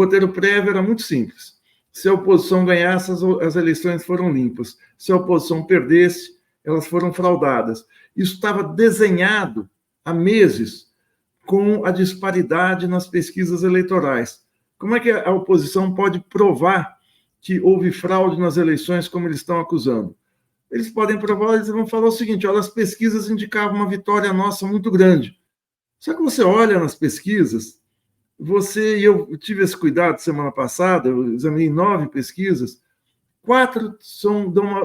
O roteiro prévio era muito simples. Se a oposição ganhasse, as eleições foram limpas. Se a oposição perdesse, elas foram fraudadas. Isso estava desenhado há meses com a disparidade nas pesquisas eleitorais. Como é que a oposição pode provar que houve fraude nas eleições, como eles estão acusando? Eles podem provar, eles vão falar o seguinte: olha, as pesquisas indicavam uma vitória nossa muito grande. Só que você olha nas pesquisas, e eu tive esse cuidado semana passada, eu examinei 9 pesquisas, 4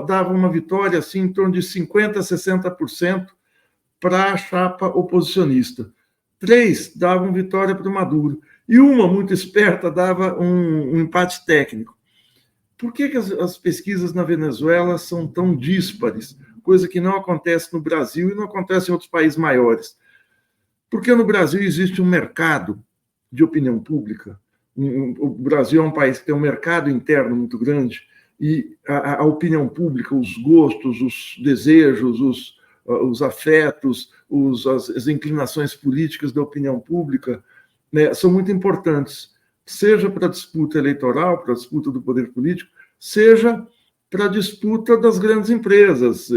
davam uma vitória assim, em torno de 50% a 60% para a chapa oposicionista. 3 davam vitória para o Maduro. E uma, muito esperta, dava um empate técnico. Por que as pesquisas na Venezuela são tão díspares? Coisa que não acontece no Brasil e não acontece em outros países maiores. Porque no Brasil existe um mercado de opinião pública. O Brasil é um país que tem um mercado interno muito grande e a opinião pública, os gostos, os desejos, os afetos, as inclinações políticas da opinião pública, né, são muito importantes, seja para a disputa eleitoral, para a disputa do poder político, seja para a disputa das grandes empresas,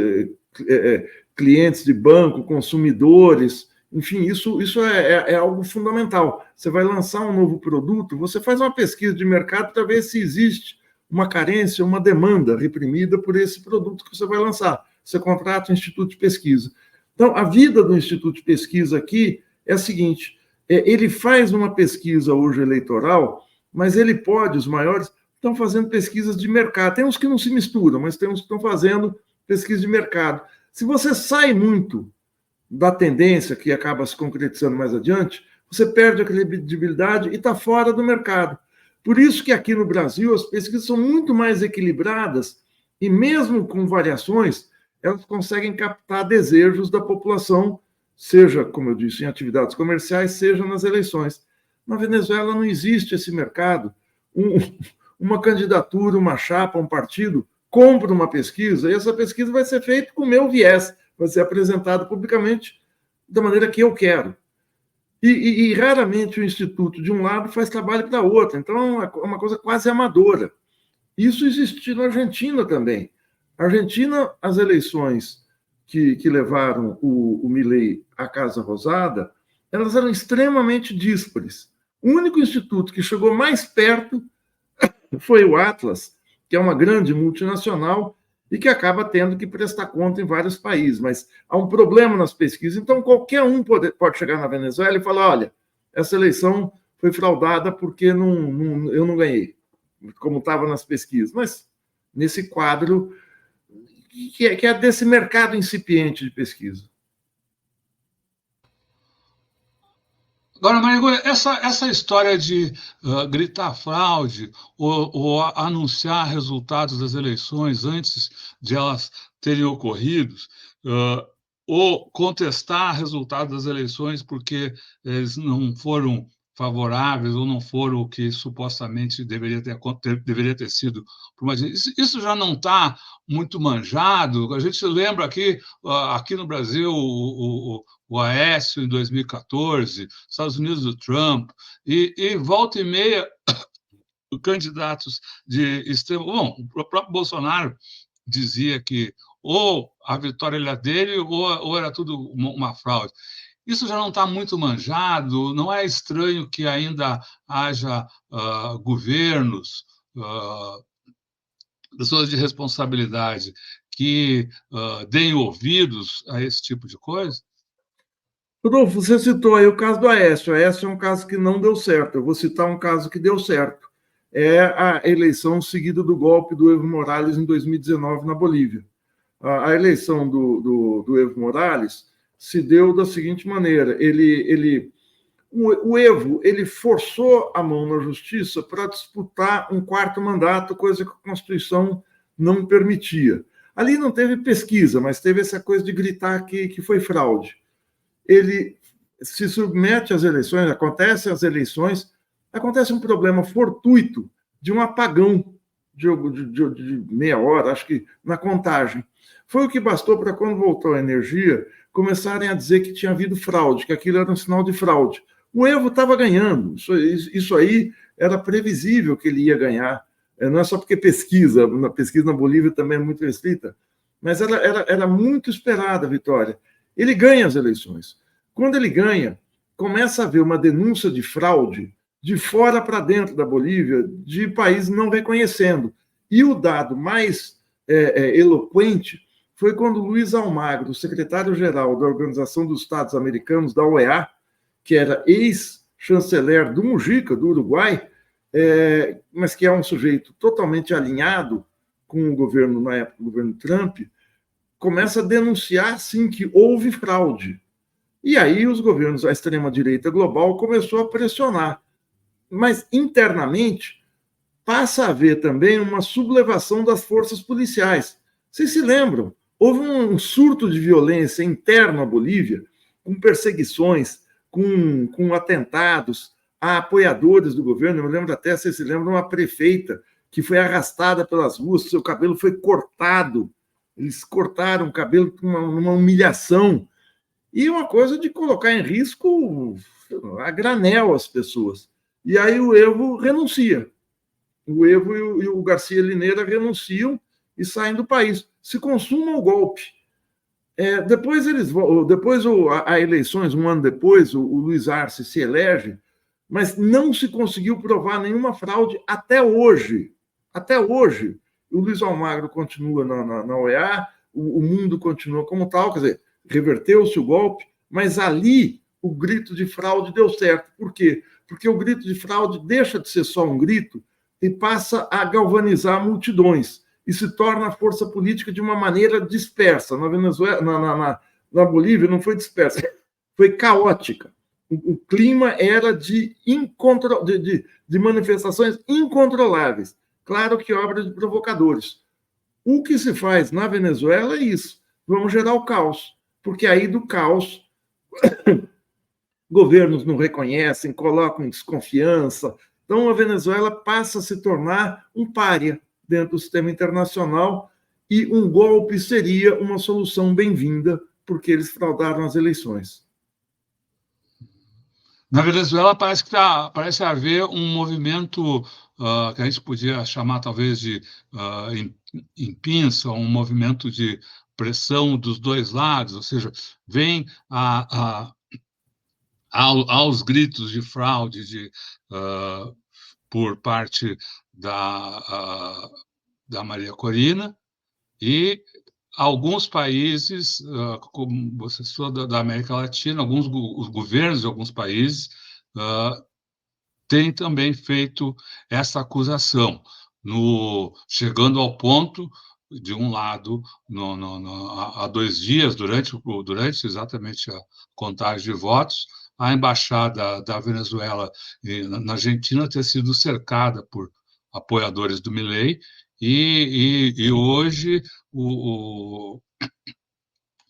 clientes de banco, consumidores. Enfim, isso é algo fundamental. Você vai lançar um novo produto, você faz uma pesquisa de mercado para ver se existe uma carência, uma demanda reprimida por esse produto que você vai lançar. Você contrata um instituto de pesquisa. Então, a vida do instituto de pesquisa aqui é a seguinte: ele faz uma pesquisa hoje eleitoral, mas os maiores, estão fazendo pesquisas de mercado. Tem uns que não se misturam, mas tem uns que estão fazendo pesquisa de mercado. Se você sai muito da tendência que acaba se concretizando mais adiante, você perde a credibilidade e está fora do mercado. Por isso que aqui no Brasil as pesquisas são muito mais equilibradas e mesmo com variações, elas conseguem captar desejos da população, seja, como eu disse, em atividades comerciais, seja nas eleições. Na Venezuela não existe esse mercado. Uma candidatura, uma chapa, um partido compra uma pesquisa e essa pesquisa vai ser feita com o meu viés, vai ser apresentada publicamente da maneira que eu quero. E raramente o Instituto, de um lado, faz trabalho para o outro. Então, é uma coisa quase amadora. Isso existiu na Argentina também. Na Argentina, as eleições que levaram o Milei à Casa Rosada, elas eram extremamente díspares. O único instituto que chegou mais perto foi o Atlas, que é uma grande multinacional e que acaba tendo que prestar conta em vários países. Mas há um problema nas pesquisas, então qualquer um pode chegar na Venezuela e falar: olha, essa eleição foi fraudada porque eu não ganhei, como estava nas pesquisas. Mas nesse quadro que é desse mercado incipiente de pesquisa. Agora, Marigo, essa história de gritar fraude ou anunciar resultados das eleições antes de elas terem ocorrido, ou contestar resultados das eleições porque eles não foram favoráveis ou não foram o que supostamente deveria ter sido. Isso já não está muito manjado. A gente lembra aqui no Brasil o Aécio em 2014, Estados Unidos do Trump, e volta e meia candidatos de extremo... Bom, o próprio Bolsonaro dizia que ou a vitória era dele ou era tudo uma fraude. Isso já não está muito manjado, não é estranho que ainda haja governos, pessoas de responsabilidade que deem ouvidos a esse tipo de coisa? Rodolfo, você citou aí o caso do Aécio. O Aécio é um caso que não deu certo. Eu vou citar um caso que deu certo. É a eleição seguida do golpe do Evo Morales em 2019 na Bolívia. A eleição do Evo Morales se deu da seguinte maneira: o Evo forçou a mão na justiça para disputar um 4º mandato, coisa que a Constituição não permitia. Ali não teve pesquisa, mas teve essa coisa de gritar que foi fraude. Ele se submete às eleições, acontece um problema fortuito de um apagão de meia hora, acho que na contagem. Foi o que bastou para, quando voltou a energia, começarem a dizer que tinha havido fraude, que aquilo era um sinal de fraude. O Evo estava ganhando. Isso aí era previsível que ele ia ganhar. Não é só porque pesquisa na Bolívia também é muito restrita, mas era muito esperada a vitória. Ele ganha as eleições. Quando ele ganha, começa a haver uma denúncia de fraude de fora para dentro da Bolívia, de países não reconhecendo. E o dado mais eloquente foi quando Luiz Almagro, secretário-geral da Organização dos Estados Americanos, da OEA, que era ex-chanceler do Mujica, do Uruguai, mas que é um sujeito totalmente alinhado com o governo, na época, o governo Trump, começa a denunciar, sim, que houve fraude. E aí os governos, a extrema-direita global começou a pressionar. Mas, internamente, passa a haver também uma sublevação das forças policiais. Vocês se lembram? Houve um surto de violência interno à Bolívia, com perseguições, com atentados a apoiadores do governo. Eu me lembro até, vocês se lembram, uma prefeita que foi arrastada pelas ruas, seu cabelo foi cortado. Eles cortaram o cabelo numa humilhação. E uma coisa de colocar em risco a granel as pessoas. E aí o Evo renuncia. O Evo e o Garcia Linera renunciam e saem do país. Se consuma o golpe. Depois a eleições, um ano depois, o Luiz Arce se elege, mas não se conseguiu provar nenhuma fraude até hoje. Até hoje. O Luiz Almagro continua na OEA, o mundo continua como tal, quer dizer, reverteu-se o golpe, mas ali o grito de fraude deu certo. Por quê? Porque o grito de fraude deixa de ser só um grito e passa a galvanizar multidões e se torna força política de uma maneira dispersa. Na Venezuela, na Bolívia não foi dispersa, foi caótica. O clima era de manifestações incontroláveis. Claro que obra de provocadores. O que se faz na Venezuela é isso. Vamos gerar o caos, porque aí do caos governos não reconhecem, colocam desconfiança. Então a Venezuela passa a se tornar um pária dentro do sistema internacional e um golpe seria uma solução bem-vinda, porque eles fraudaram as eleições. Na Venezuela parece haver um movimento que a gente podia chamar talvez de em pinça, um movimento de pressão dos dois lados, ou seja, vem aos gritos de fraude por parte da Maria Corina, e alguns países, como você falou, da América Latina, os governos de alguns países têm também feito essa acusação, chegando ao ponto, de um lado, há 2 dias, durante exatamente a contagem de votos, a embaixada da Venezuela na Argentina ter sido cercada por apoiadores do Milei, e hoje o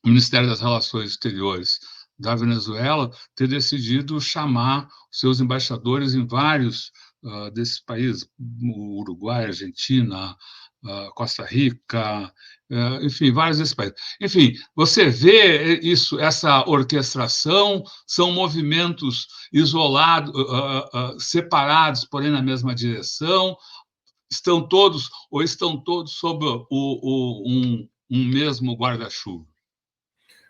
Ministério das Relações Exteriores da Venezuela ter decidido chamar seus embaixadores em vários desses países, Uruguai, Argentina, Costa Rica, enfim, vários desses países. Enfim, você vê isso, essa orquestração, são movimentos isolados, separados, porém na mesma direção, estão todos sob um mesmo guarda-chuva?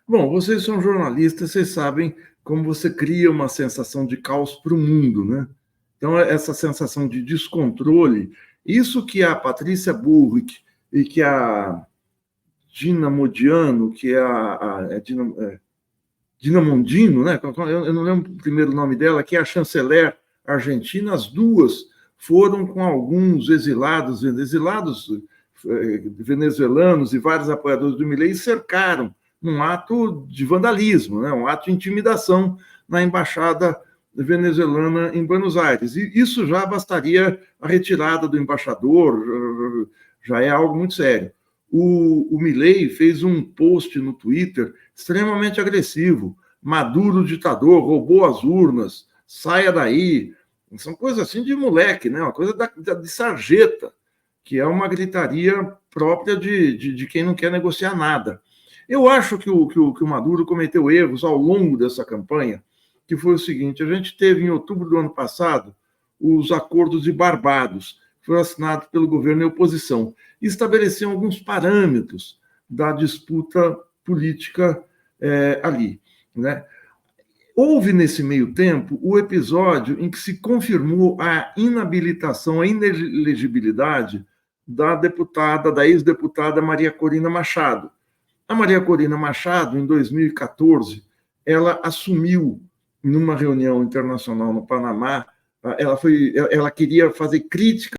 Bom, vocês são jornalistas, vocês sabem como você cria uma sensação de caos para o mundo, né? Então, essa sensação de descontrole, isso que a Patrícia Bullrich e que a Dina Modiano, que é Dina Mondino, né? Eu não lembro o primeiro nome dela, que é a chanceler argentina, as duas foram com alguns exilados venezuelanos e vários apoiadores do Milei e cercaram num ato de vandalismo, né? Um ato de intimidação na embaixada venezuelana em Buenos Aires. E isso já bastaria a retirada do embaixador, já é algo muito sério. O Milei fez um post no Twitter extremamente agressivo. Maduro ditador, roubou as urnas, saia daí. São coisas assim de moleque, né? Uma coisa de sarjeta, que é uma gritaria própria de quem não quer negociar nada. Eu acho que o Maduro cometeu erros ao longo dessa campanha, que foi o seguinte: a gente teve, em outubro do ano passado, os acordos de Barbados, que foram assinados pelo governo e oposição, e estabeleciam alguns parâmetros da disputa política ali, né? Houve, nesse meio tempo, o episódio em que se confirmou a inabilitação, a inelegibilidade da ex-deputada Maria Corina Machado. A Maria Corina Machado, em 2014, ela assumiu, numa reunião internacional no Panamá, ela queria fazer crítica